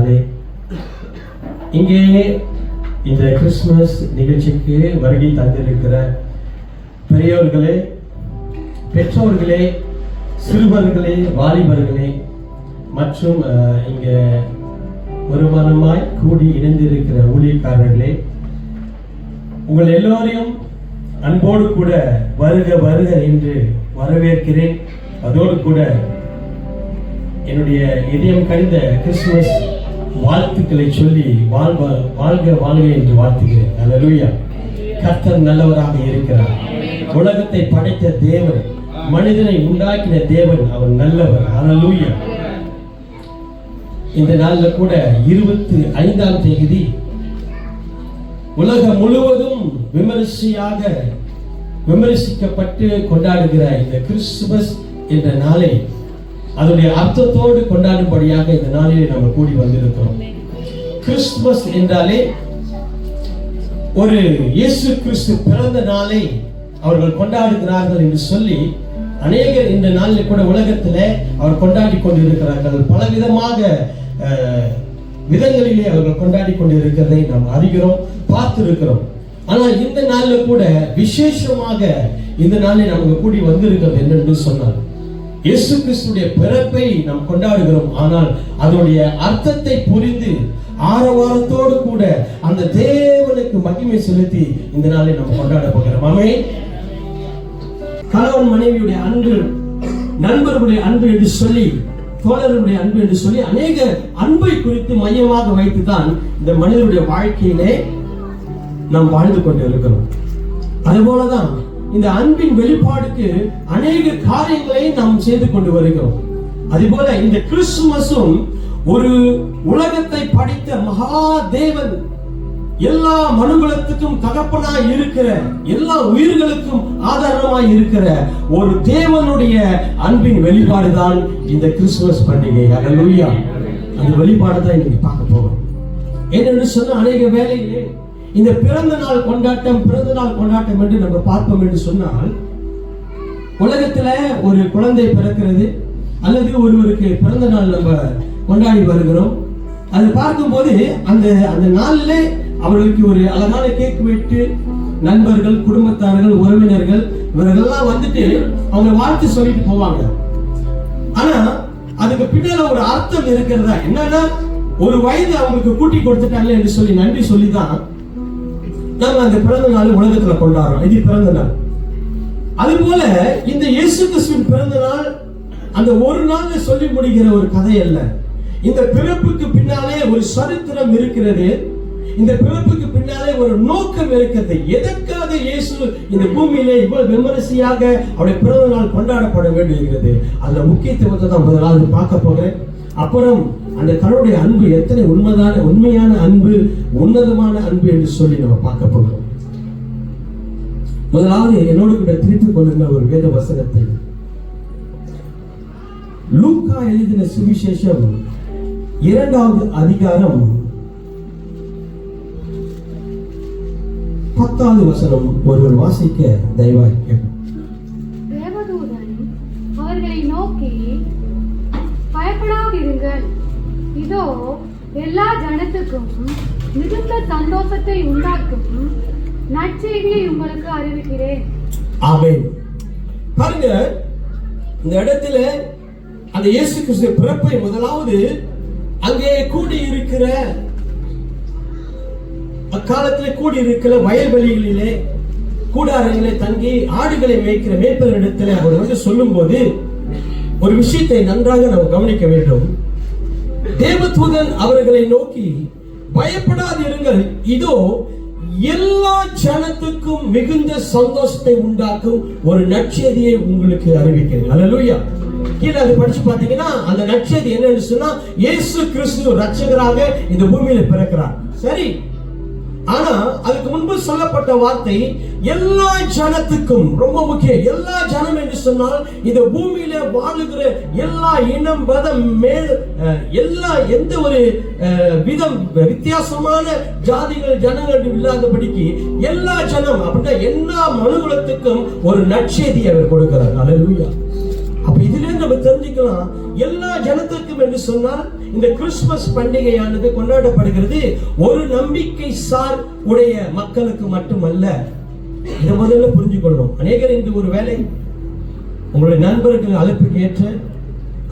நாளே இங்கே இந்த கிறிஸ்துமஸ் நிகழ்ச்சிக்கு வருகை தந்திருக்கிற பெரியவர்களே, பெற்றோர்களே, சிறுவர்களே, வாலிபர்களே மற்றும் இங்கே ஒருமனமாய் கூடி இணைந்திருக்கிற ஊழியக்காரர்களே, உங்கள் எல்லோரையும் அன்போடு கூட வருக வருக என்று வரவேற்கிறேன். அதோடு கூட என்னுடைய இதயம் கணிந்த கிறிஸ்துமஸ் வாழ்த்துக்களை சொல்லி வாழ்க வாழ்க என்று வாழ்த்துகிறேன். அல்லேலூயா. கர்த்தர் நல்லவராக இருக்கிறார். உலகத்தை படைத்த தேவன், மனிதனை உண்டாக்கின தேவன், அவர் நல்லவர். அல்லேலூயா. இந்த நாள்ல கூட 25ஆம் தேதி உலகம் முழுவதும் விமர்சிக்கப்பட்டு கொண்டாடுகிற இந்த கிறிஸ்துமஸ் என்ற நாளை அதனுடைய அர்த்தத்தோடு கொண்டாடும்படியாக இந்த நாளிலே நம்ம கூடி வந்திருக்கிறோம். கிறிஸ்துமஸ் என்றாலே ஒரு இயேசு கிறிஸ்து பிறந்த நாளை அவர்கள் கொண்டாடுகிறார்கள் என்று சொல்லி அநேகர் இந்த நாளில் கூட உலகத்தில் அவர் கொண்டாடி கொண்டிருக்கிறார்கள். பலவிதமாக விதங்களிலே அவர்கள் கொண்டாடி கொண்டிருக்கிறதை நாம் அறிகிறோம், பார்த்திருக்கிறோம். ஆனால் இந்த நாளில் கூட விசேஷமாக இந்த நாளில் நமக்கு கூடி வந்திருக்கிறது என்னென்று சொன்னார், இயேசு கிறிஸ்துடைய பிறப்பை நாம் கொண்டாடுகிறோம். ஆனால் அதனுடைய அர்த்தத்தை புரிந்து ஆரவாரத்தோடு கூட அந்த தேவனுக்கு மகிமை செலுத்தி இந்த நாளை நாம் கொண்டாட போகிறோம். ஆமென். கணவன் மனைவியுடைய அன்பு, நண்பர்களுடைய அன்பு என்று சொல்லி, தோழர்களுடைய அன்பு என்று சொல்லி அநேக அன்பை குறித்து மையமாக வைத்துதான் இந்த மனிதனுடைய வாழ்க்கையிலே நாம் வாழ்ந்து கொண்டு இருக்கிறோம். அதுபோலதான் இந்த அன்பின் வெளிப்பாடுக்கு அநேக காரியங்களை நாம் செய்து கொண்டு வருகிறோம். அதுபோல இந்த கிறிஸ்துமஸும் ஒரு உலகத்தை படைத்த மகா தேவன், எல்லா மனுகுலத்துக்கும் தகப்பனாய் இருக்கிற, எல்லா உயிர்களுக்கும் ஆதாரமாய் இருக்கிற ஒரு தேவனுடைய அன்பின் வெளிப்பாடுதான் இந்த கிறிஸ்துமஸ் பண்டிகை. அல்லேலூயா. அந்த வெளிப்பாடு தான் இன்னைக்கு பார்க்க போறோம். ஏனென்று சொன்ன அநேக வேளையிலே இந்த பிறந்த நாள் கொண்டாட்டம் என்று நம்ம பார்ப்போம் என்று சொன்னால், உலகத்துல ஒரு குழந்தை பிறக்கிறது அல்லது ஒருவருக்கு பிறந்த நாள் நம்ம கொண்டாடி வருகிறோம். அதை பார்க்கும்போது அந்த நாளிலே அவர்களுக்கு ஒரு அழகான கேக் வெட்டு, நண்பர்கள், குடும்பத்தார்கள், உறவினர்கள் இவர்களெல்லாம் வந்துட்டு அவங்க வாழ்த்து சொல்லிட்டு போவாங்க. ஆனா அதுக்கு பின்னால ஒரு அர்த்தம் இருக்கிறதா, என்னன்னா ஒரு வயது அவங்களுக்கு கூட்டி கொடுத்துட்டாங்க என்று சொல்லி நன்றி சொல்லிதான் நம்ம அந்த பிறந்த நாள் உலகத்துல கொண்டாடுறோம். இது பிறந்த நாள். அதுபோல இந்த இயேசு கிறிஸ்துவின் பிறந்த நாள் அந்த ஒரு நாள்ல சொல்லி முடிகிற ஒரு கதை அல்ல. இந்த பிறப்புக்கு பின்னாலே ஒரு சரித்திரம் இருக்கிறது. இந்த பிறப்புக்கு பின்னாலே ஒரு நோக்கம் இருக்கிறது. எதற்காக இயேசு இந்த பூமியிலே இவ்வளவு விமரிசையாக அவருடைய பிறந்த நாள் கொண்டாடப்பட வேண்டியிருக்கிறது, அந்த முக்கியத்துவத்தை தான் முதலாவது பார்க்க போகிறேன். அப்புறம் அந்த கடவுளுடைய அன்பு எத்தனை உண்மையான அன்பு, உன்னதமான அன்பு என்று சொல்லி நம்ம பார்க்க போகிறோம். முதலாவது என்னோடு கூட திருப்பிக் கொள்ளுங்க ஒரு வேத வசனத்தை. லூக்கா எழுதின சுவிசேஷம் 2வது அதிகாரம் 10வது வசனம் ஒருவர் வாசிக்க தயவாய் கேட்போம். தேவதூதன் அவர்களை நோக்கி, பயப்படாதிருங்கள், இதோ எல்லா ஜனத்துக்கும் மிகுந்த சந்தோஷத்தை உண்டாக்கும் நற்செய்தியை உங்களுக்கு அறிவிக்கிறேன். ஆமென். பாருங்க, இந்த இடத்துல அந்த இயேசு கிறிஸ்து பிறப்பை முதலாவது அங்கே கூடி இருக்கிற, அக்காலத்திலே கூடி இருக்கிற வயல்வெளிகளிலே, கூடாரங்களிலே தங்கி ஆடுகளை மேய்க்கிற மேய்ப்பவரிடத்தில் அவர் வந்து சொல்லும் போது ஒரு விஷயத்தை நன்றாக நாம் கவனிக்க வேண்டும். தேவதூதன் அவர்களை நோக்கி, பயப்படாதிருங்கள், இதோ எல்லா ஜனத்துக்கும் மிகுந்த சந்தோஷத்தை உண்டாக்கும் ஒரு நற்செய்தியை உங்களுக்கு அறிவிக்கிறேன். அல்லேலூயா. கீழே அதை படிச்சு பார்த்தீங்கன்னா அந்த நற்செய்தி என்னன்னு சொன்னா, இயேசு கிறிஸ்து ரட்சகராக இந்த பூமியில பிறக்கிறார். சரி, ஆனா அதுக்கு முன்பு சொல்லப்பட்ட வார்த்தை எல்லா ஜனத்துக்கும், ரொம்ப முக்கியம். எல்லா ஜனம் என்று சொன்னால் இந்த பூமியில வாழுகிற எல்லா இனம், மதம், எல்லா எந்த ஒரு விதம் வித்தியாசமான ஜாதிகள் ஜனங்கள் இல்லாதபடிக்கு எல்லா ஜனம் அப்படின்னா எல்லா மனுகுலத்துக்கும் ஒரு நற்செய்தி அவர் கொடுக்கிறார். அல்லேலூயா. அப்ப இதிலிருந்து நம்ம தெரிஞ்சுக்கலாம், எல்லா ஜனத்துக்கும் என்று சொன்னால் இந்த கிறிஸ்துமஸ் பண்டிகையானது கொண்டாடப்படுகிறது ஒரு நம்பிக்கை சார் உடைய மக்களுக்கு மட்டுமல்ல. இதை முதல்ல புரிஞ்சுக்கொள்ளணும். அநேகர் இந்த ஒரு வேலை உங்களுடைய நண்பர்கள் அழைப்புக்கு ஏற்ற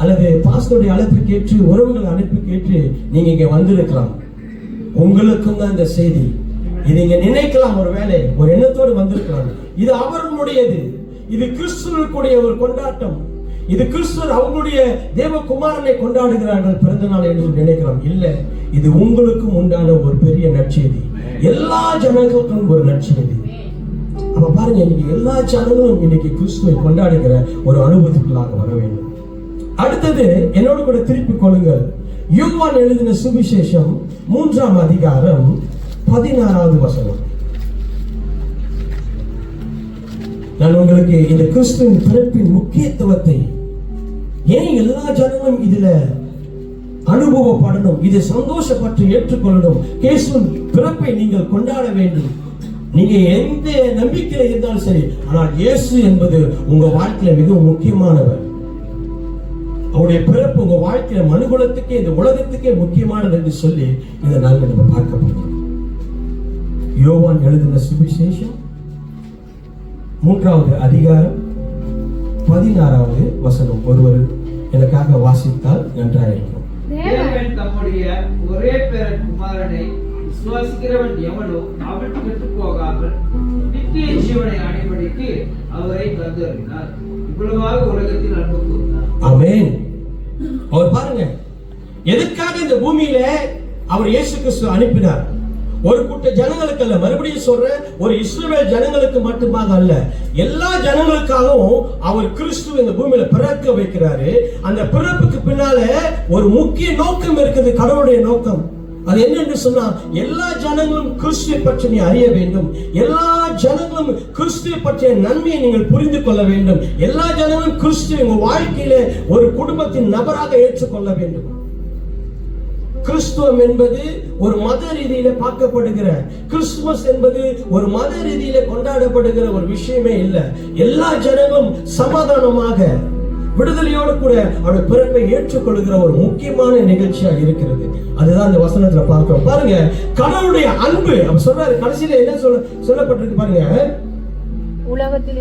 அல்லது பாஸ்டருடைய அழைப்புக்கு ஏற்று உறவுகள் அழைப்புக்கு ஏற்று நீங்க இங்க வந்திருக்கலாம். உங்களுக்கும் தான் இந்த செய்தி. இது நீங்க நினைக்கலாம், ஒரு வேலை ஒரு எண்ணத்தோடு வந்திருக்கலாம். இது அவர்களுடையது, இது கிறிஸ்துவனுடைய ஒரு கொண்டாட்டம், இது கிறிஸ்துவர் அவங்களுடைய தேவகுமாரனை கொண்டாடுகிறார்கள் பிறந்த நாள் என்று நினைக்கலாம். இல்ல, இது உங்களுக்கும் உண்டான ஒரு பெரிய நற்செய்தி, எல்லா ஜனங்களுக்கும் ஒரு நற்செய்தி. அப்ப பாருங்க, இன்னைக்கு எல்லா ஜனங்களும் இன்னைக்கு கிறிஸ்துவை கொண்டாடுகிற ஒரு அனுபவத்துக்குள்ளாக வர வேண்டும். அடுத்தது என்னோட கூட திருப்பிக் கொள்ளுங்கள். யோவான் எழுதின சுவிசேஷம் 3ஆம் அதிகாரம் 16வது வசனம். நான் உங்களுக்கு இந்த கிறிஸ்துவின் பிறப்பின் முக்கியத்துவத்தை, ஏன் எல்லா ஜனங்களும் இதுல அனுபவப்படணும், இதை சந்தோஷப்பட்டு ஏற்றுக்கொள்ளணும், இயேசுவின் பிறப்பை நீங்கள் கொண்டாட வேண்டும். நீங்க எந்த நம்பிக்கையில இருந்தாலும் சரி, ஆனால் இயேசு என்பது உங்க வாழ்க்கையில மிகவும் முக்கியமானவர். அவருடைய பிறப்பு உங்க வாழ்க்கையில மனுகுலத்துக்கே, இந்த உலகத்துக்கே முக்கியமானது என்று சொல்லி இந்த நாளில் நம்ம பார்க்க போகிறோம். யோவான் எழுதின சுவிசேஷம் 3வது அதிகாரம் 16வது வசனம் ஒருவர் எனக்காக வாசித்தால் நன்றாக இருக்கும். தேவன் தம்முடைய ஒரே பேரன் குமாரனை விசுவாசிக்கிறவன் எவனோ அவன் கெட்டுப் போகாமல் நித்திய ஜீவனை அடைபடிக்கு அவரை தந்தருளினார். இவ்வளவாக உலகத்தில் அன்பு கூர்ந்தார். ஆமென். அவர் பாருங்க, எதுக்காக இந்த பூமியில அவர் இயேசு கிறிஸ்து அனுப்பினார்? ஒரு கூட்ட ஜனங்களுக்கு அல்ல, மறுபடியும் சொல்றேன், ஒரு இஸ்ரவேல் ஜனங்களுக்கு மட்டுமாக அல்ல, எல்லா ஜனங்களுக்காகவும் அவர் கிறிஸ்து இந்த பூமியில பிறக்க வைக்கிறாரு. அந்த பிறப்புக்கு பின்னால ஒரு முக்கிய நோக்கம் இருக்குது, கடவுளுடைய நோக்கம். அது என்னன்னு சொன்னா, எல்லா ஜனங்களும் கிறிஸ்துவை பற்றி நீ அறிய வேண்டும், எல்லா ஜனங்களும் கிறிஸ்துவை பற்றிய நன்மையை நீங்கள் புரிந்து கொள்ள வேண்டும், எல்லா ஜனங்களும் கிறிஸ்துவை உங்க வாழ்க்கையில ஒரு குடும்பத்தின் நபராக ஏற்றுக்கொள்ள வேண்டும். கிறிஸ்துவம் என்பது ஒரு மத ரீதியில பார்க்கப்படுகிற, கிறிஸ்துமஸ் என்பது ஒரு மத ரீதியில கொண்டாடப்படுகிற ஒரு விஷயமே இல்ல. எல்லா ஜனங்களும் சமாதானமாக விடுதலையோடு கூட அவருடைய பிறப்பை ஏற்றுக்கொள்கிற ஒரு முக்கியமான நிகழ்ச்சியா இருக்கிறது. அதுதான் இந்த வசனத்துல பார்க்கிறோம். பாருங்க, கடவுளுடைய அன்பு அவர் சொல்றாரு. கடைசியில என்ன சொல்லப்பட்டிருக்கு பாருங்க, உலகத்தில்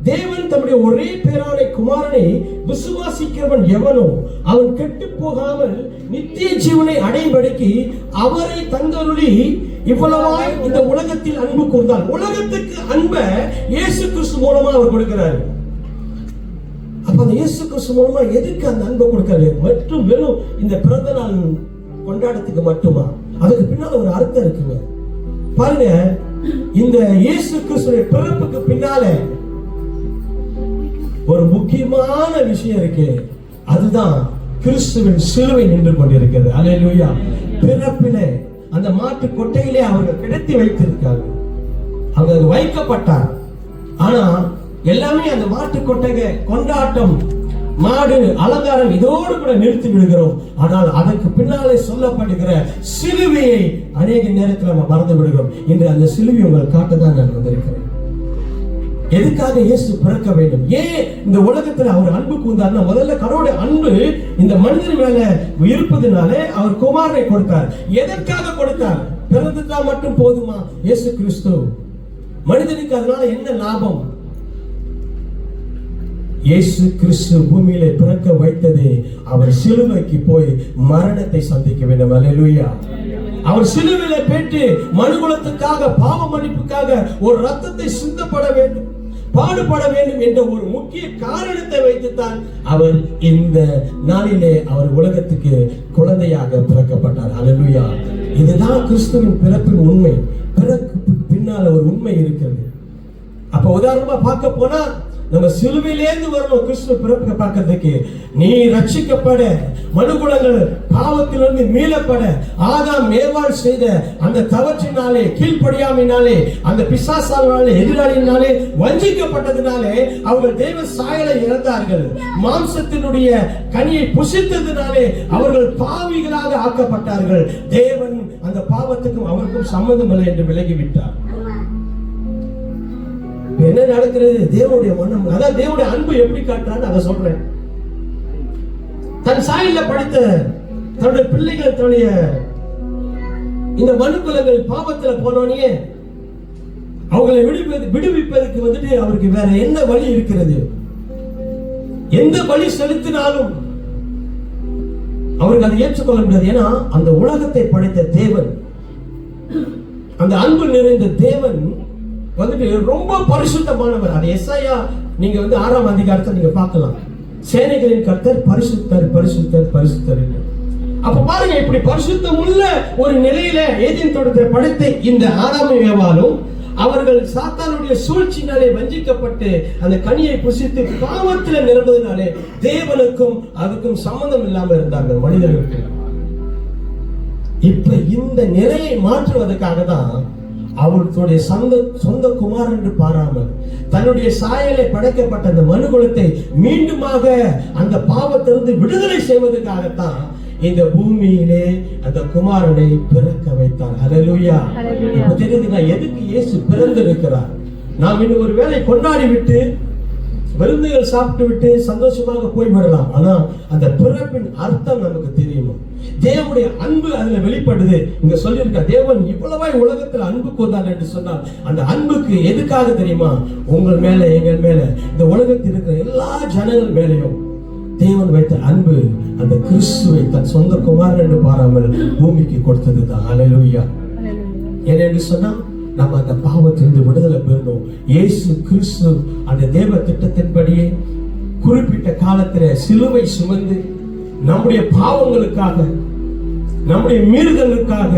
தேவன் தம்முடைய ஒரே பேரான குமாரனை விசுவாசிக்கிறவன் எவனோ அவன் கெட்டு போகாமல் நித்திய ஜீவனை அடையும்படிக்கு அவரை தந்தருளி இவ்வளவாய் இந்த உலகத்தில் அன்பு கூர்ந்தார். உலகத்துக்கு அன்பை இயேசு கிறிஸ்து மூலமா அவர் கொடுக்கிறார். அப்ப அந்த இயேசு கிறிஸ்து மூலமா எதுக்கு அந்த அன்பை கொடுக்கிறாரு? மற்றும் வெறும் இந்த பிறந்த நாள் கொண்டாடத்துக்கு மட்டுமா? அதுக்கு பின்னால ஒரு அர்த்தம் இருக்குங்க. பாருங்க, இந்த இயேசு கிறிஸ்துவின் பிறப்புக்கு பின்னால ஒரு முக்கியமான விஷயம் இருக்கு. அதுதான் கிறிஸ்துவின் சிலுவை நின்று கொண்டிருக்கிறது. அல்லேலூயா. பிறப்பிலே அந்த மாட்டு கொட்டையிலே அவர்கள் கிடத்தி வைத்திருக்காங்க, அவங்க வைக்கப்பட்டார். ஆனா எல்லாமே அந்த மாட்டு கொட்டகை கொண்டாட்டம், மாடு அலங்காரம் இதோடு கூட நிறுத்தி விடுகிறோம். ஆனால் அதற்கு பின்னாலே சொல்லப்படுகிற சிலுவையை அநேக நேரத்தில் நம்ம மறந்து விடுகிறோம். இன்று அந்த சிலுவை உங்கள் காட்டதான் நான் வந்திருக்கிறேன். எதுக்காக இயேசு பிறக்க வேண்டும்? ஏன் இந்த உலகத்துல அவர் அன்பு கூர்ந்தார்னா, முதல்ல கடவுளுடைய அன்பு இந்த மனிதர் மேல இருப்பதுனாலே அவர் குமாரனை கொடுத்தார். எதற்காக கொடுத்தார்? பிறந்துட்டா மட்டும் போதுமா? இயேசு கிறிஸ்து மனிதனுக்கு அதனால என்ன லாபம்? இயேசு கிறிஸ்து பூமியில பிறக்க வைத்ததே அவர் சிலுவைக்கு போய் மரணத்தை சந்திக்க வேண்டும். அல்லேலூயா. அவர் சிலுவையில பெற்று மனுகுலத்துக்காக, பாவ மன்னிப்புக்காக ஒரு ரத்தத்தை சிந்தப்பட வேண்டும், பாடுபட வேண்டும் என்ற ஒரு முக்கிய காரணத்தை வைத்துத்தான் அவர் இந்த நாளிலே அவர் உலகத்துக்கு குழந்தையாக பிறக்கப்பட்டார். அல்லேலூயா. இதுதான் கிறிஸ்துவின் பிறப்பின் உண்மை. பிறப்பு பின்னால ஒரு உண்மை இருக்கிறது. அப்ப உதாரணமா பார்க்க போனா, நம்ம சிலுவையிலேந்து வரணும் கிறிஸ்துவ பிறப்பை பார்க்கிறதுக்கு. நீ ரட்சிக்கப்பட, மனுகுலங்கள் பாவத்திலிருந்து மீளப்பட, ஆதாம் ஏவாள் செய்த அந்த தவற்றினாலே, கீழ்ப்படியாமையினாலே, அந்த பிசாசாலே, எதிராளியினாலே, வஞ்சிக்கப்பட்டதினாலே அவர்கள் தேவ சாயலை இழந்தார்கள். மாம்சத்தினுடைய கனியை புசித்ததினாலே அவர்கள் பாவிகளாக ஆக்கப்பட்டார்கள். தேவன் அந்த பாவத்துக்கும் அவருக்கும் சம்மதம் இல்லை என்று விலகிவிட்டார். என்ன நடக்கிறது? தேவனுடைய மனம், அதான் தேவனுடைய அன்பு எப்படி காட்டுறான்னு அதை சொல்றேன். தன் சாயல்ல படைத்த தன்னுடைய பிள்ளைகள், தன்னுடைய இந்த மனுக்குலங்கள் பாவத்துல போனோனே அவங்களை விடுவிப்பதற்கு வந்துட்டு அவருக்கு வேற என்ன வழி இருக்கிறது? எந்த வழி செலுத்தினாலும் அவருக்கு அதை ஏற்றுக்கொள்ள முடியாது. ஏன்னா அந்த உலகத்தை படைத்த தேவன், அந்த அன்பு நிறைந்த தேவன் வந்துட்டு ரொம்ப பரிசுத்தமானவர். அது எஸ்ஐயா நீங்க வந்து 6ஆம் அதிகாரத்தை நீங்க பார்க்கலாம். சேனைகளின் கர்த்தர் பரிசுத்தர் பரிசுத்தர் பரிசுத்தர். அப்ப பாருங்க, இப்படி பரிசுத்தம் உள்ள ஒரு நிலையில ஏதேன் தோட்டத்தை படைத்த இந்த ஆதாமும் ஏவாளும் அவர்கள் சாத்தானுடைய சூழ்ச்சியினாலே வஞ்சிக்கப்பட்டு அந்த கனியை புசித்து பாவத்தில் நிரம்புவதனாலே தேவனுக்கும் அதுக்கும் சம்பந்தம் இல்லாம இருந்தார்கள் மனிதர்களுக்கு. இப்ப இந்த நிலையை மாற்றுவதற்காக தான் அவர்களுடைய சொந்த குமார் என்று பாராமல் தன்னுடைய சாயலை படைக்கப்பட்ட அந்த மனுகுலத்தை மீண்டுமாக அந்த பாவத்திலிருந்து விடுதலை செய்வதற்காகத்தான் இந்த பூமியிலே அந்த குமாரனை பிறக்க வைத்தார். ஹல்லேலூயா. இப்ப தெரியுதுங்க எதுக்கு இயேசு பிறந்திருக்கிறார். நாம் இன்னும் ஒரு வேளை கொண்டாடி விட்டு விருந்துகள் சாப்பிட்டு விட்டு சந்தோஷமாக போய்விடலாம். ஆனா அந்த பிறப்பின் அர்த்தம் நமக்கு தெரியுமா? தேவனுடைய அன்பு அதுல வெளிப்படுது. இங்க சொல்லியிருக்க தேவன் இவ்வளவாய் உலகத்தில் அன்பு கூர்ந்தார் என்று சொன்னால் அந்த அன்புக்கு எதுக்காக தெரியுமா? உங்கள் மேல, எங்கள் மேல, இந்த உலகத்தில் இருக்கிற எல்லா ஜனங்கள் மேலையும் தேவன் வைத்த அன்பு அந்த கிறிஸ்துவை தன் சொந்த குமாரன் என்று பாராமல் பூமிக்கு கொடுத்ததுதான். ஹல்லேலூயா. ஏனென்று சொன்னா நம்ம அந்த பாவத்திலிருந்து விடுதலை பெறணும். இயேசு கிறிஸ்து அந்த தேவ திட்டத்தின்படியே குறிப்பிட்ட காலத்துல சிலுவை சுமந்து நம்முடைய பாவங்களுக்காக, நம்முடைய மீறுதலுக்காக,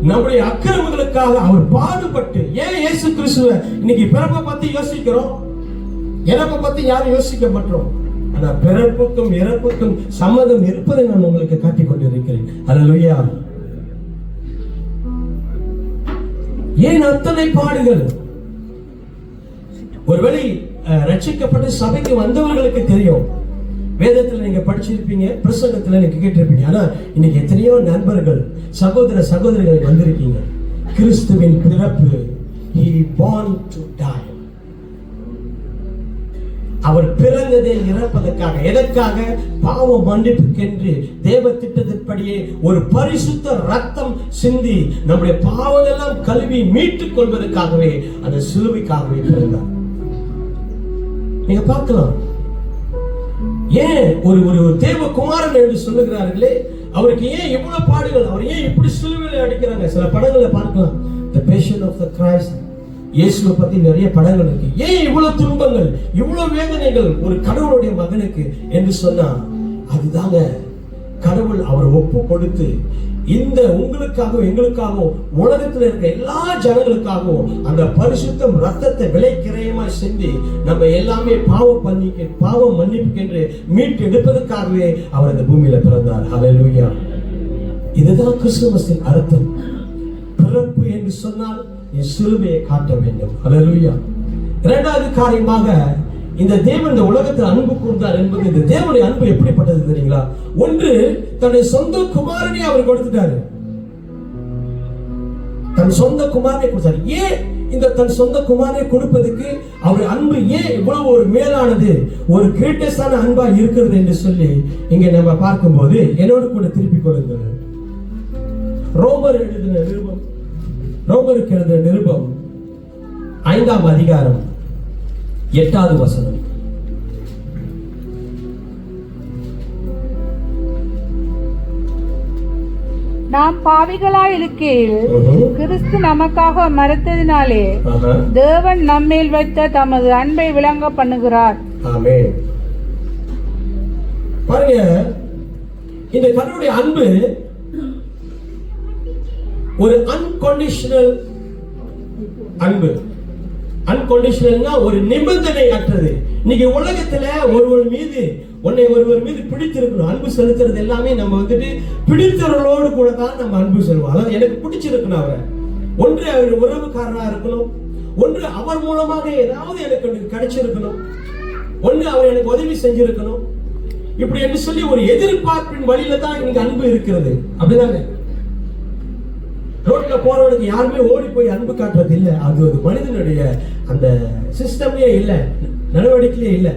நம்முடைய அக்கிரமங்களுக்காக அவர் பாடுபட்டு. ஏன் இயேசு கிறிஸ்துவ இன்னைக்கு பிறப்பை பத்தி யோசிக்கிறோம், இறப்பை பத்தி யாரும் யோசிக்க மாட்டோம். ஆனா பிறப்புக்கும் இறப்புக்கும் சம்மதம் இருப்பதை நான் உங்களுக்கு காட்டிக் கொண்டிருக்கிறேன். ஹல்லேலூயா. ஏன் அத்தனை பாடுகள்? ஒருவேளை ரட்சிக்கப்பட்டு சபைக்கு வந்தவர்களுக்கு தெரியும், வேதத்துல நீங்க படிச்சிருப்பீங்க, பிரசங்கத்துல நீங்க கேட்டிருப்பீங்க. ஆனா இன்னைக்கு எத்தனையோ நண்பர்கள், சகோதர சகோதரிகள் வந்திருக்கீங்க. கிறிஸ்துவின் பிறப்பு, he born to die. அவர் பிறந்ததே இறப்பதற்காக. எதற்காக? பாவ மன்னிப்புக்கென்று தேவ திட்டத்தின்படியே ஒரு பரிசுத்த ரத்தம் சிந்தி நம்முடைய பாவங்களெல்லாம் கழுவி மீட்டுக் கொள்வதற்காகவே அந்த சிலுவைக்காகவே பிறந்தார். நீங்க பார்க்கலாம், ஏன் ஒரு தேவ குமாரன் என்று சொல்லுகிறார்களே, அவருக்கு ஏன் இவ்வளவு பாடுகள், அவர் ஏன் இப்படி சிலுவையில அடிக்கிறாங்க? சில படங்களை பார்க்கலாம், The Passion of the Christ. இயேசுவை பத்தி நிறைய படங்கள் இருக்கு. ஏன் இவ்வளவு துன்பங்கள், இவ்வளவு வேதனைகள் ஒரு கடவுளுடைய மகனுக்கு என்று சொன்னா, அதுதாங்க கடவுள் அவர் ஒப்பு கொடுத்து இந்த உங்களுக்காகவும் எங்களுக்காகவும் உலகத்தில் இருக்க எல்லா ஜனங்களுக்காகவும் அந்த பரிசுத்தம் ரத்தத்தை விலை கிரயமாய் செஞ்சு நம்ம எல்லாமே பாவம் மன்னிப்புக்கென்று மீட்டு எடுப்பதற்காகவே அவர் இந்த பூமியில பிறந்தார். ஹல்லேலூயா. இதுதான் கிறிஸ்துமஸின் அர்த்தம். பிறப்பு என்று சொன்னால் சிலுவையை காட்ட வேண்டும். ஹல்லேலூயா. இரண்டாவது காரியமாக இந்த தேவன் இந்த உலகத்தில் அன்பு கூர்ந்தார் என்பது, இந்த தேவனுடைய அன்பு எப்படிப்பட்டது தெரியுங்களா? ஒன்று, தன்னுடைய சொந்த குமாரனை அவர் கொடுத்துட்டாரு. தன் சொந்த குமாரனை கொடுத்தாரு. ஏன் இந்த தன் சொந்த குமாரனை கொடுப்பதற்கு அவர் அன்பு ஏன் இவ்வளவு ஒரு மேலானது, ஒரு கிரேட்டஸ்டான அன்பா இருக்கிறது என்று சொல்லி இங்க நம்ம பார்க்கும்போது என்னோடு கூட திருப்பிக் கொள்ளுங்கள். ரோமருக்கு எழுதின நிருபம் 5ஆம் அதிகாரம் 8வது வசனம். நாம் பாவிகளாய் இருக்கையில் கிறிஸ்து நமக்காக மரித்ததினாலே தேவன் நம்மேல் வைத்த தமது அன்பை விளங்க பண்ணுகிறார். ஆமென். பாருங்க, இந்த கடவுளுடைய அன்பு ஒரு அன்கண்டிஷனல் அன்பு. அன்கண்டிஷனல்னா ஒரு நிபந்தனை அற்றது. இன்னைக்கு உலகத்துல ஒருவர் மீது பிடித்திருக்கணும். அன்பு செலுத்துறது எல்லாமே நம்ம வந்துட்டு பிடித்தவர்களோடு கூட தான் நம்ம அன்பு செலுத்துவோம். அதாவது எனக்கு பிடிச்சிருக்கணும் அவரை, ஒன்று அவர் உறவுக்காரனா இருக்கணும், ஒன்று அவர் மூலமாக ஏதாவது எனக்கு கிடைச்சிருக்கணும், ஒன்று அவர் எனக்கு உதவி செஞ்சிருக்கணும், இப்படி என்று சொல்லி ஒரு எதிர்பார்ப்பின் வழியில தான் இன்னைக்கு அன்பு இருக்கிறது. அப்படிதாங்க. ரோட்ல போறவனுக்கு யாருமே ஓடி போய் அன்பு காட்டுறது இல்ல. அது ஒரு மனிதனுடைய அந்த சிஸ்டம்லயே இல்ல, நடவடிக்கையே இல்ல.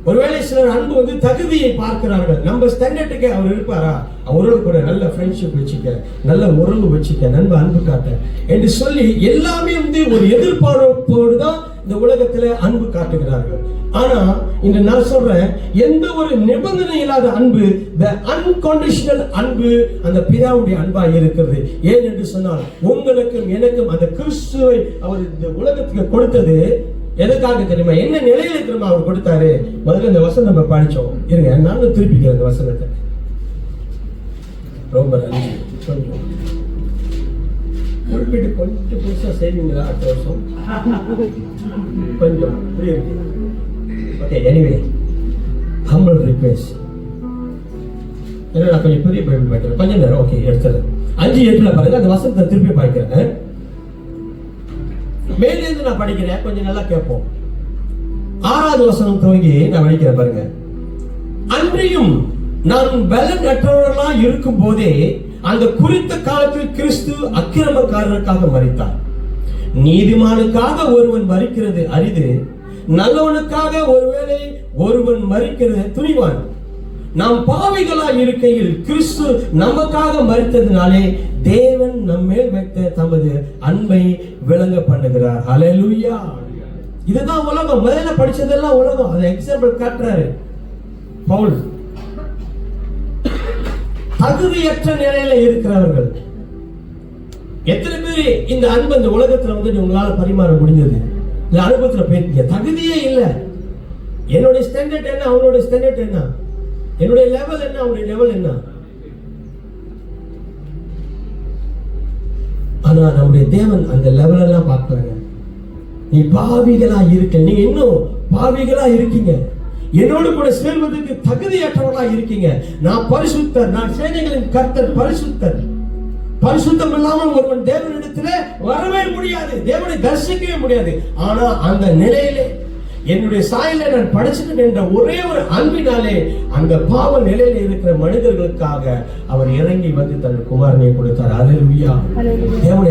ஒருவேளை சிலர் அன்பு வந்து தகுதியை பார்க்கிறார்கள். நம்ம ஸ்டாண்டர்டுக்கு அவர் இருப்பாரா, அவரோடு கூட நல்ல ஃப்ரெண்ட்ஷிப் வச்சுக்க, நல்ல உறவு வச்சுக்க, நண்ப அன்பு காட்ட என்று சொல்லி எல்லாமே வந்து ஒரு எதிர்பார்ப்போடு தான் இந்த உலகத்துல அன்பு காட்டுகிறார்கள். ஆனா இந்த நான் சொல்றேன், எந்த ஒரு நிபந்தனை இல்லாத அன்பு, the unconditional அன்பு அந்த பிதாவுடைய அன்பா இருக்கிறது. ஏன் என்று சொன்னால், உங்களுக்கும் எனக்கும் அந்த கிறிஸ்துவை அவர் இந்த உலகத்துக்கு கொடுத்தது எதுக்காக தெரியுமா? என்ன நிலையில திரும்ப அவர் கொடுத்தாரு? முதல்ல இந்த வசனம் நம்ம படிச்சோம். இருங்க, நானும் திருப்பிக்கிறேன் இந்த வசனத்தை. ரொம்ப நன்றி. கொஞ்சம் புதுசா செய்வீங்களா அடுத்த வருஷம்? கொஞ்சம் புரியுது. Okay, anyway humble request. நான் கொஞ்சம் பெரிய பைபிள் படிக்கிறேன், கொஞ்சம் நேரம். ஓகே, எடுத்துறேன். 5:8 பாருங்க, அந்த வசனத்தை திருப்பி படிக்கிறேன். மேலிருந்து நான் படிக்கிறேன், கொஞ்சம் நல்லா கேட்போம். 6வது வசனம் துவங்கி நான் படிக்கிறேன் பாருங்க. அன்றியும் நான் பலன் அற்றவர்களா இருக்கும் போதே அந்த குறித்த காலத்தில் கிறிஸ்து அக்கிரமக்காரருக்காக மரித்தார். நீதிமானுக்காக ஒருவன் மரிக்கிறது அரிது, நல்லவனுக்காக ஒருவேளை ஒருவன் மரிக்கிறது துணிவான். நாம் பாவிகளா இருக்கையில் கிறிஸ்து நமக்காக மரித்ததினாலே தேவன் நம்மேல் வைத்த தமது அன்பை விளங்க பண்ணுகிறார். ஹல்லேலூயா. இதுதான் உலகம். முதல்ல படிச்சதெல்லாம் உலகம். அதை எக்ஸாம்பிள் காட்டுறாரு பவுல். தகுதியற்ற நிலையில இருக்கிறவர்கள் எத்தனை பேர் இந்த அன்பு இந்த உலகத்துல வந்து உங்களால பரிமாற முடிஞ்சது? இந்த அனுபவத்துல போயிருக்கீங்க. தகுதியே இல்லை. என்னுடைய ஸ்டாண்டர்ட் என்ன, அவனுடைய ஸ்டாண்டர்ட் என்ன, என்னுடைய லெவல் என்ன, அவனுடைய லெவல் என்ன. ஆனா நம்முடைய தேவன் அந்த லெவல் எல்லாம் பார்க்கறாங்க. நீ பாவிகளா இருக்க, நீங்க இன்னும் பாவிகளா இருக்கீங்க, என்னோடு கூட சேர்வதற்கு தகுதியற்றவர்களா இருக்கீங்க. நான் பரிசுத்தர், நான் சேனைகளின் கர்த்தர், பரிசுத்தர். பரிசுத்தம் இல்லாமல் ஒருவன் தேவனிடத்திலே வரவே முடியாது, தேவனை தரிசிக்கவே முடியாது. ஆனா அந்த நிலையிலே என்னுடைய சாயலை நான் படைச்சிட்டேன் என்ற ஒரே ஒரு அன்பினாலே அந்த பாவ நிலையில இருக்கிற மனிதர்களுக்காக அவர் இறங்கி வந்து தன் குமாரனை கொடுத்தார். அல்லேலூயா. தேவனை